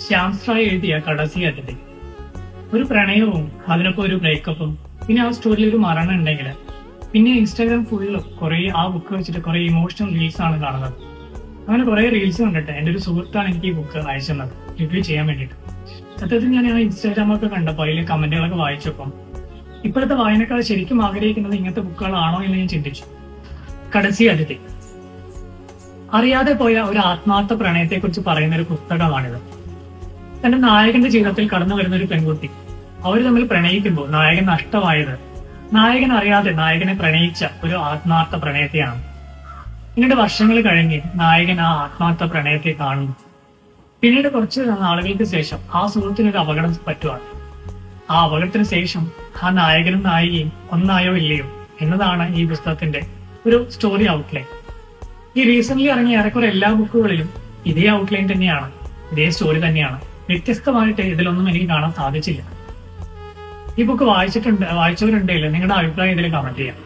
ശ്യാംസ്രായ് എഴുതിയ കടസി അതിഥി. ഒരു പ്രണയവും അതിനൊപ്പം ഒരു ബ്രേക്കപ്പും പിന്നെ ആ സ്റ്റോറിയിൽ ഒരു മരണം ഉണ്ടെങ്കിൽ പിന്നെ ഇൻസ്റ്റാഗ്രാം ഫുള്ള് കുറെ ആ ബുക്ക് വെച്ചിട്ട് കുറെ ഇമോഷണൽ റീൽസ് ആണ് കാണുന്നത്. അങ്ങനെ കുറെ റീൽസ് കണ്ടിട്ട് എന്റെ ഒരു സുഹൃത്താണ് എനിക്ക് ഈ ബുക്ക് അയച്ചത് റിവ്യൂ ചെയ്യാൻ വേണ്ടിയിട്ട്. സത്യത്തിൽ ഞാൻ ആ ഇൻസ്റ്റാഗ്രാമൊക്കെ കണ്ടപ്പോൾ അതിലെ കമന്റുകളൊക്കെ വായിച്ചപ്പം ഇപ്പോഴത്തെ വായനക്കാർ ശരിക്കും ആഗ്രഹിക്കുന്നത് ഇങ്ങനത്തെ ബുക്കുകളാണോ എന്ന് ഞാൻ ചിന്തിച്ചു. കടസി അതിഥി അറിയാതെ പോയ ഒരു ആത്മാർത്ഥ പ്രണയത്തെ കുറിച്ച് പറയുന്ന ഒരു പുസ്തകമാണിത്. തന്റെ നായകന്റെ ജീവിതത്തിൽ കടന്നു വരുന്ന ഒരു പെൺകുട്ടി, അവർ തമ്മിൽ പ്രണയിക്കുമ്പോൾ നായകൻ നഷ്ടമായത് നായകൻ അറിയാതെ നായകനെ പ്രണയിച്ച ഒരു ആത്മാർത്ഥ പ്രണയത്തെയാണ്. പിന്നീട് വർഷങ്ങൾ കഴിഞ്ഞ് നായകൻ ആ ആത്മാർത്ഥ പ്രണയത്തെ കാണുന്നു. പിന്നീട് കുറച്ച് നാളുകൾക്ക് ശേഷം ആ സുഹൃത്തിനൊരു അപകടം പറ്റുവാണ്. ആ അപകടത്തിന് ശേഷം ആ നായകനും നായികയും ഒന്നായോ ഇല്ലയോ എന്നതാണ് ഈ പുസ്തകത്തിന്റെ ഒരു സ്റ്റോറി ഔട്ട്ലൈൻ. ഈ റീസെന്റ് ഇറങ്ങിയ ഏറെക്കുറെ എല്ലാ ബുക്കുകളിലും ഇതേ ഔട്ട്ലൈൻ തന്നെയാണ്, ഇതേ സ്റ്റോറി തന്നെയാണ്. വ്യത്യസ്തമായിട്ട് ഇതിലൊന്നും എനിക്ക് കാണാൻ സാധിച്ചില്ല. ഈ ബുക്ക് വായിച്ചവരുണ്ടെങ്കിൽ നിങ്ങളുടെ അഭിപ്രായം ഇതിൽ കമന്റ് ചെയ്യാം.